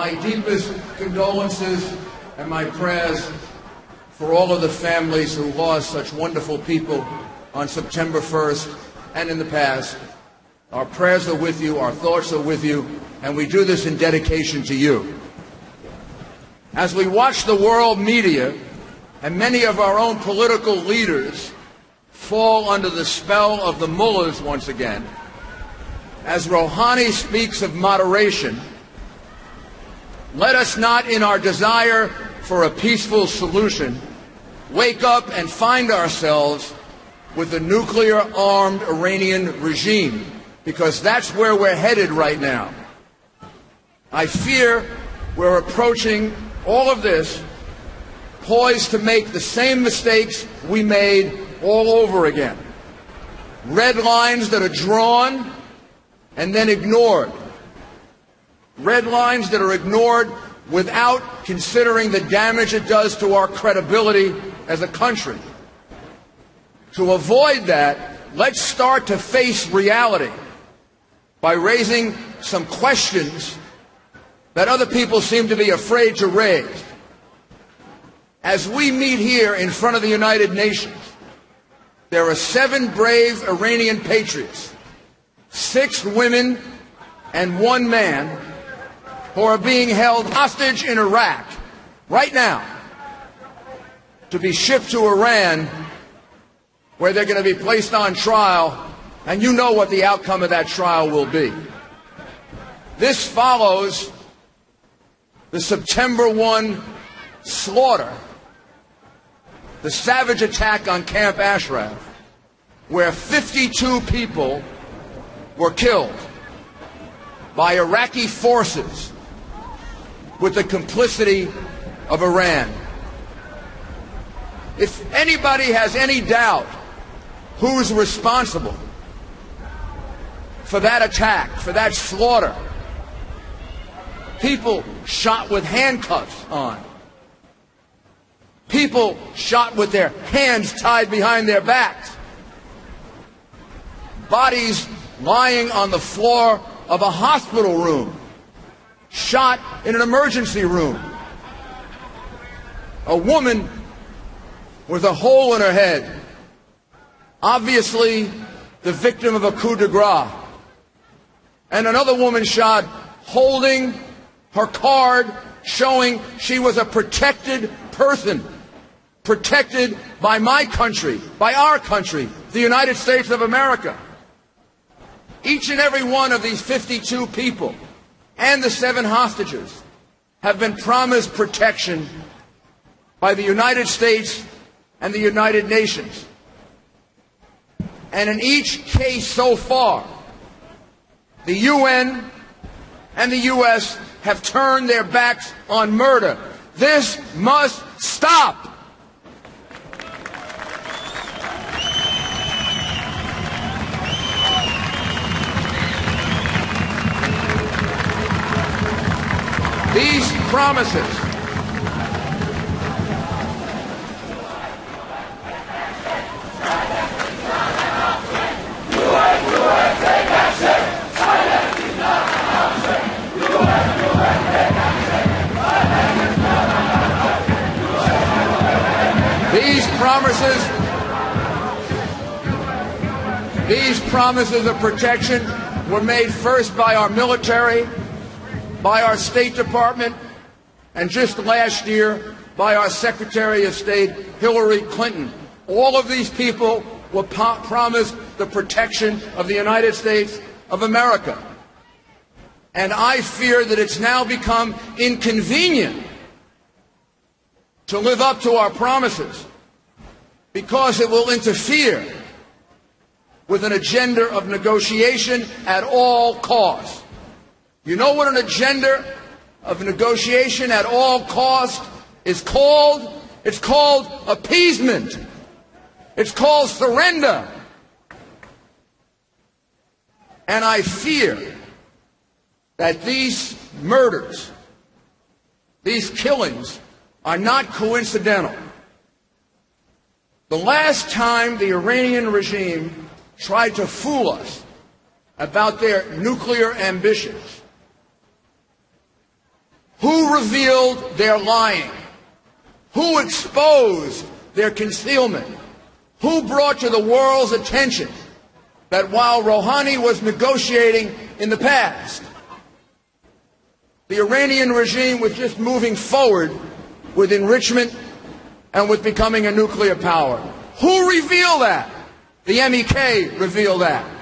my deepest condolences and my prayers for all of the families who lost such wonderful people on September 1st and in the past. Our prayers are with you, our thoughts are with you, and we do this in dedication to you. As we watch the world media and many of our own political leaders fall under the spell of the mullahs once again, as Rouhani speaks of moderation, let us not, in our desire for a peaceful solution, wake up and find ourselves with a nuclear-armed Iranian regime, because that's where we're headed right now. I fear we're approaching all of this poised to make the same mistakes we made all over again. Red lines that are drawn and then ignored. Red lines that are ignored without considering the damage it does to our credibility as a country. To avoid that, let's start to face reality by raising some questions that other people seem to be afraid to raise. As we meet here in front of the United Nations, there are 7 brave Iranian patriots, 6 women and 1 man, who are being held hostage in Iraq right now to be shipped to Iran, where they're going to be placed on trial, and you know what the outcome of that trial will be. This follows the September 1 slaughter, the savage attack on Camp Ashraf, where 52 people were killed by Iraqi forces with the complicity of Iran. If anybody has any doubt who's responsible for that attack, for that slaughter, people shot with handcuffs on, people shot with their hands tied behind their backs, bodies lying on the floor of a hospital room, shot in an emergency room, a woman with a hole in her head, obviously the victim of a coup de grace, and another woman shot holding her card showing she was a protected person, protected by my country, by our country, the United States of America. Each and every one of these 52 people and the 7 hostages have been promised protection by the United States and the United Nations. And in each case so far, the UN and the U.S. have turned their backs on murder. This must stop. These promises These promises of protection were made first by our military, by our State Department, and just last year by our Secretary of State, Hillary Clinton. All of these people were promised the protection of the United States of America. And I fear that it's now become inconvenient to live up to our promises because it will interfere with an agenda of negotiation at all costs. You know what an agenda of negotiation at all costs is called? It's called appeasement. It's called surrender. And I fear that these murders, these killings, are not coincidental. The last time the Iranian regime tried to fool us about their nuclear ambitions, Who revealed their lying? Who exposed their concealment? Who brought to the world's attention that while Rouhani was negotiating in the past, the Iranian regime was just moving forward with enrichment and with becoming a nuclear power? Who revealed that? The MEK revealed that.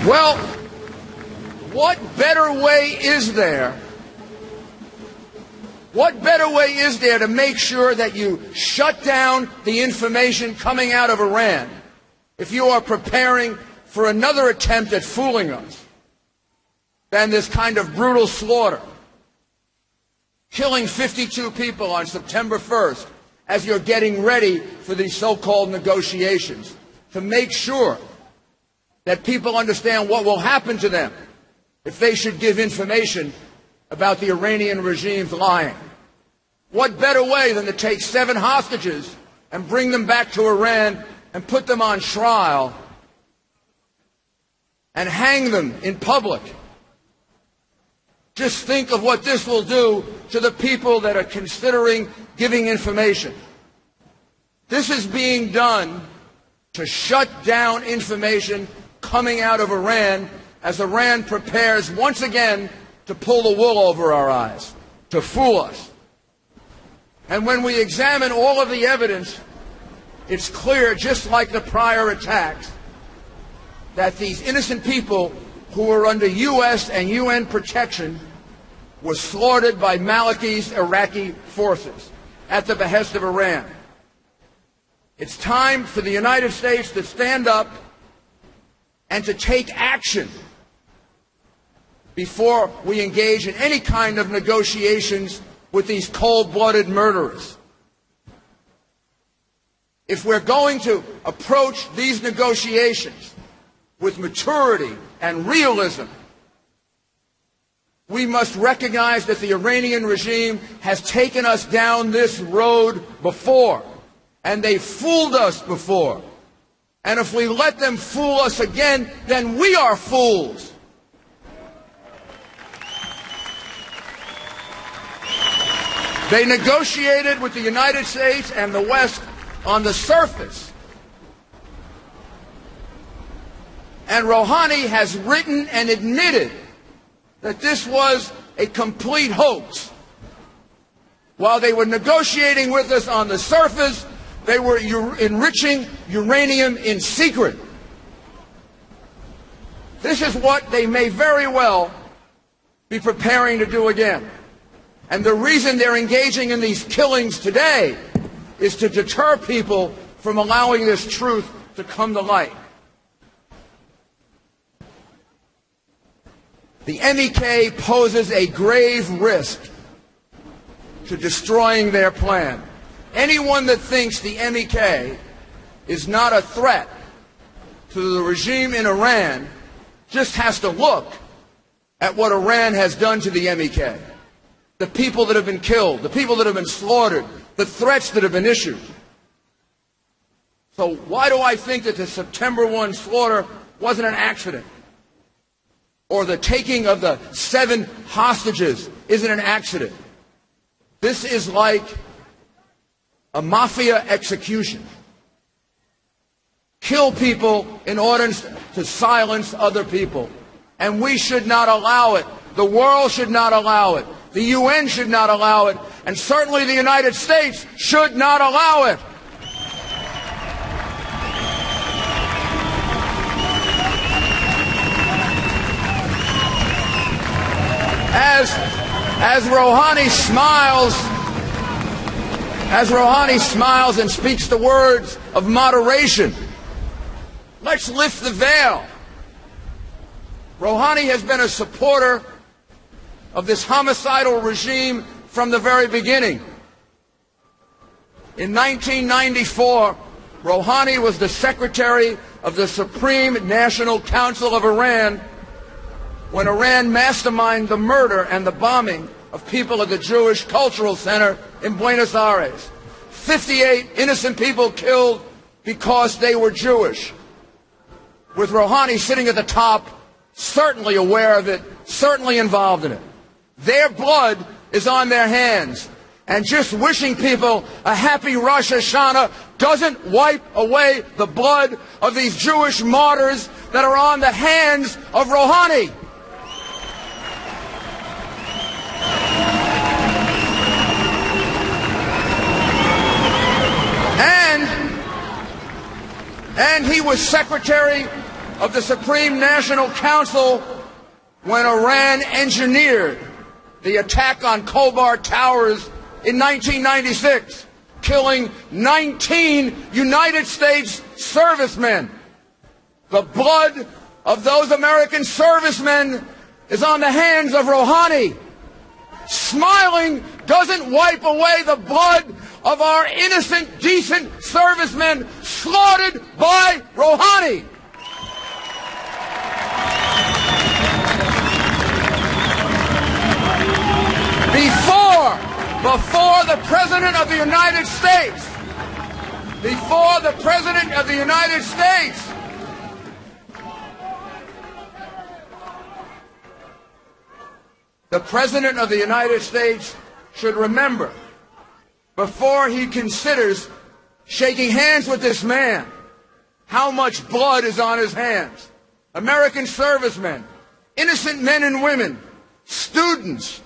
Well, what better way is there? What better way is there to make sure that you shut down the information coming out of Iran if you are preparing for another attempt at fooling us than this kind of brutal slaughter? Killing 52 people on September 1st as you're getting ready for these so-called negotiations to make sure that people understand what will happen to them if they should give information about the Iranian regime's lying. What better way than to take 7 hostages and bring them back to Iran and put them on trial and hang them in public? Just think of what this will do to the people that are considering giving information. This is being done to shut down information coming out of Iran as Iran prepares once again to pull the wool over our eyes, to fool us. And when we examine all of the evidence, it's clear, just like the prior attacks, that these innocent people who were under U.S. and UN protection were slaughtered by Maliki's Iraqi forces at the behest of Iran. It's time for the United States to stand up and to take action before we engage in any kind of negotiations with these cold-blooded murderers. If we're going to approach these negotiations with maturity and realism, we must recognize that the Iranian regime has taken us down this road before, and they fooled us before. And if we let them fool us again, then we are fools. They negotiated with the United States and the West on the surface. And Rouhani has written and admitted that this was a complete hoax. While they were negotiating with us on the surface, they were enriching uranium in secret. This is what they may very well be preparing to do again. And the reason they're engaging in these killings today is to deter people from allowing this truth to come to light. The MEK poses a grave risk to destroying their plan. Anyone that thinks the MEK is not a threat to the regime in Iran just has to look at what Iran has done to the MEK. The people that have been killed, the people that have been slaughtered, the threats that have been issued. So why do I think that the September 1 slaughter wasn't an accident? Or the taking of the 7 hostages isn't an accident? This is like a mafia execution. Kill people in order to silence other people. And we should not allow it. The world should not allow it. The UN should not allow it. And certainly the United States should not allow it. As Rouhani smiles and speaks the words of moderation, let's lift the veil. Rouhani has been a supporter of this homicidal regime from the very beginning. In 1994, Rouhani was the secretary of the Supreme National Council of Iran when Iran masterminded the murder and the bombing of people at the Jewish Cultural Center in Buenos Aires. 58 innocent people killed because they were Jewish. With Rouhani sitting at the top, certainly aware of it, certainly involved in it. Their blood is on their hands. And just wishing people a happy Rosh Hashanah doesn't wipe away the blood of these Jewish martyrs that are on the hands of Rouhani. And he was Secretary of the Supreme National Council when Iran engineered the attack on Khobar Towers in 1996, killing 19 United States servicemen. The blood of those American servicemen is on the hands of Rouhani. Smiling doesn't wipe away the blood of our innocent, decent servicemen slaughtered by Rouhani. Before the President of the United States, the President of the United States should remember, before he considers shaking hands with this man, how much blood is on his hands. American servicemen, innocent men and women, students,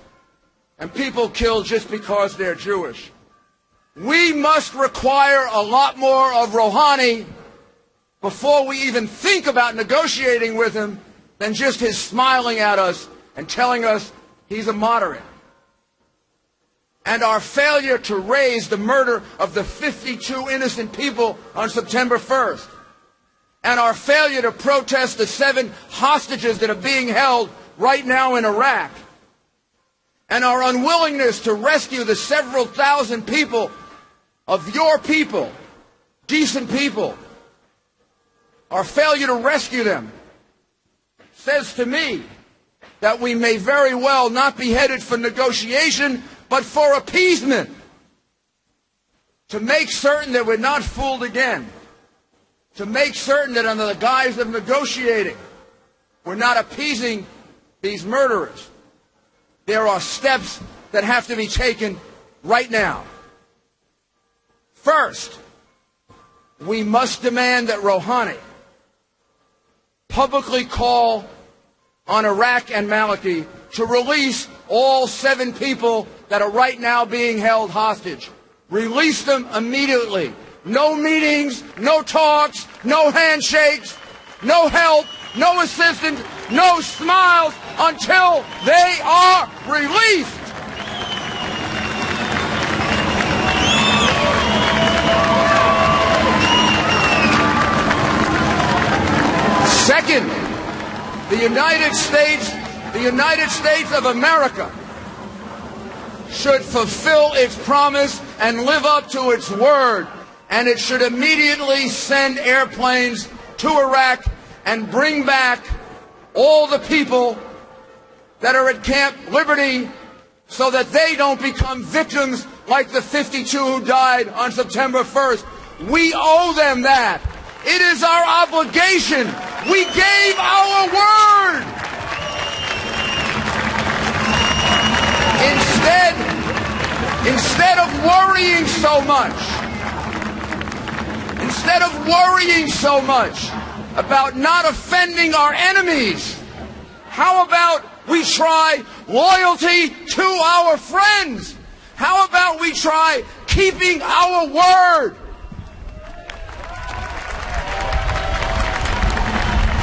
and people killed just because they're Jewish. We must require a lot more of Rouhani before we even think about negotiating with him than just his smiling at us and telling us he's a moderate. And our failure to raise the murder of the 52 innocent people on September 1st, and our failure to protest the 7 hostages that are being held right now in Iraq, and our unwillingness to rescue the several thousand people of your people, decent people, our failure to rescue them, says to me that we may very well not be headed for negotiation, but for appeasement, to make certain that we're not fooled again, to make certain that under the guise of negotiating, we're not appeasing these murderers. There are steps that have to be taken right now. First, we must demand that Rouhani publicly call on Iraq and Maliki to release all 7 people that are right now being held hostage. Release them immediately. No meetings, no talks, no handshakes, no help, no assistance, no smiles until they are released. Second, the United States of America should fulfill its promise and live up to its word, and it should immediately send airplanes to Iraq and bring back all the people that are at Camp Liberty so that they don't become victims like the 52 who died on September 1st. We owe them that. It is our obligation. We gave our word. Instead of worrying so much about not offending our enemies, how about we try loyalty to our friends? How about we try keeping our word?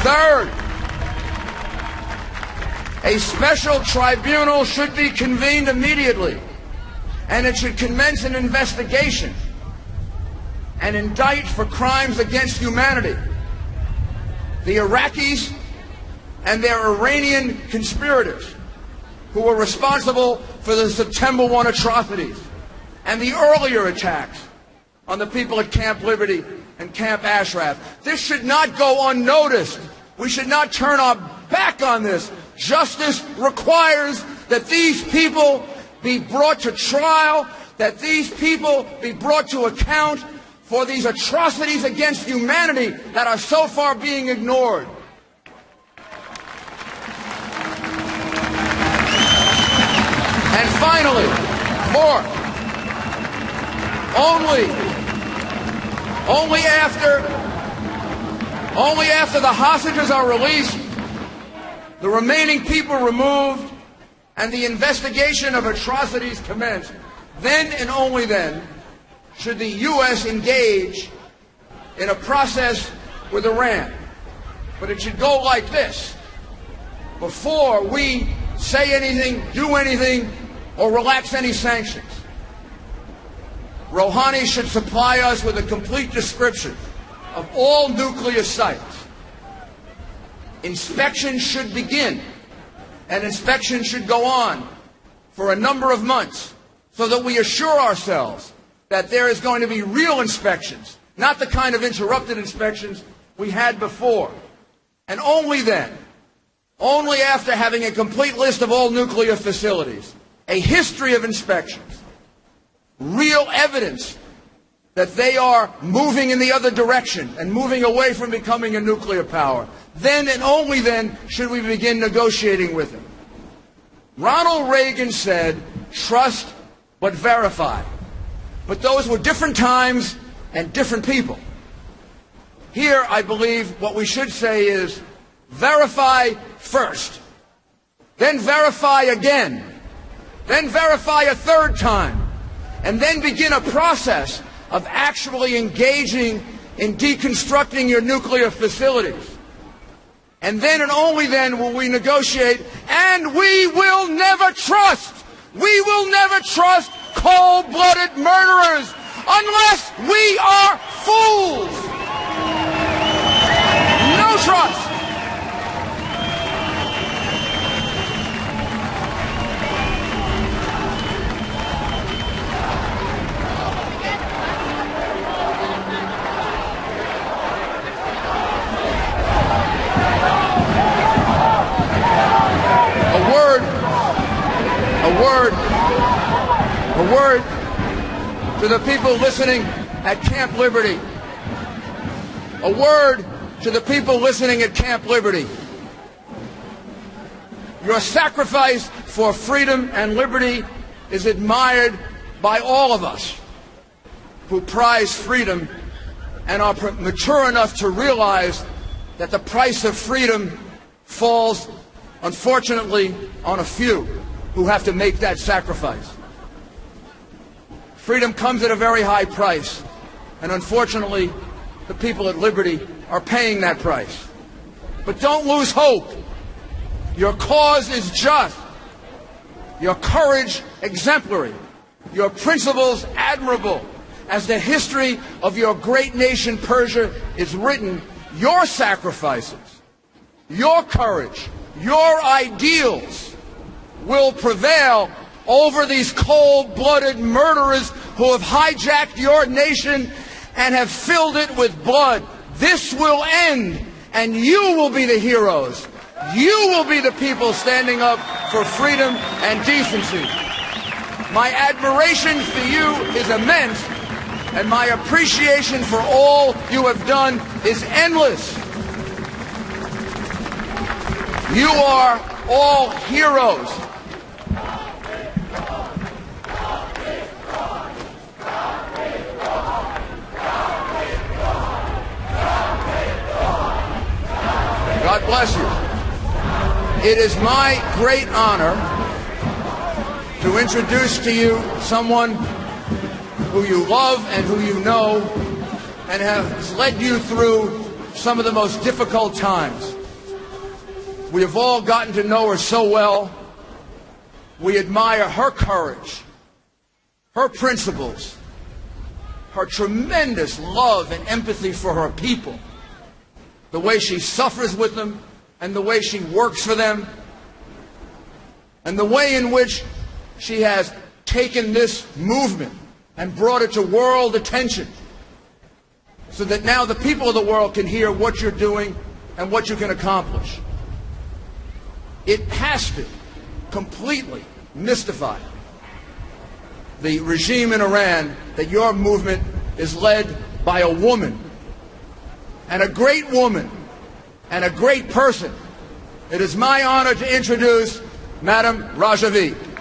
Third, a special tribunal should be convened immediately, and it should commence an investigation and indict for crimes against humanity the Iraqis and their Iranian conspirators who were responsible for the September 1 atrocities and the earlier attacks on the people at Camp Liberty and Camp Ashraf. This should not go unnoticed. We should not turn our back on this. Justice requires that these people be brought to trial, that these people be brought to account for these atrocities against humanity that are so far being ignored. And finally, fourth, only after the hostages are released, the remaining people removed, and the investigation of atrocities commenced, then and only then should the U.S. engage in a process with Iran. But it should go like this. Before we say anything, do anything, or relax any sanctions, Rouhani should supply us with a complete description of all nuclear sites. Inspection should begin, and inspection should go on for a number of months so that we assure ourselves that there is going to be real inspections, not the kind of interrupted inspections we had before. And only then, only after having a complete list of all nuclear facilities, a history of inspections, real evidence that they are moving in the other direction and moving away from becoming a nuclear power, then and only then should we begin negotiating with them. Ronald Reagan said, trust but verify. But those were different times and different people. Here, I believe what we should say is verify first, then verify again, then verify a third time, and then begin a process of actually engaging in deconstructing your nuclear facilities. And then and only then will we negotiate, and we will never trust cold-blooded murderers unless we are fools. No trust. A word to the people listening at Camp Liberty. A word to the people listening at Camp Liberty. Your sacrifice for freedom and liberty is admired by all of us who prize freedom and are mature enough to realize that the price of freedom falls, unfortunately, on a few who have to make that sacrifice. Freedom comes at a very high price, and unfortunately, the people at Liberty are paying that price. But don't lose hope. Your cause is just, your courage exemplary, your principles admirable. As the history of your great nation, Persia, is written, your sacrifices, your courage, your ideals will prevail over these cold-blooded murderers who have hijacked your nation and have filled it with blood. This will end, and you will be the heroes. You will be the people standing up for freedom and decency. My admiration for you is immense, and my appreciation for all you have done is endless. You are all heroes. God bless you. It is my great honor to introduce to you someone who you love and who you know and has led you through some of the most difficult times. We have all gotten to know her so well. We admire her courage, her principles, her tremendous love and empathy for her people, the way she suffers with them and the way she works for them, and the way in which she has taken this movement and brought it to world attention so that now the people of the world can hear what you're doing and what you can accomplish. It has to completely mystify the regime in Iran that your movement is led by a woman, and a great woman, and a great person. It is my honor to introduce Madam Rajavi.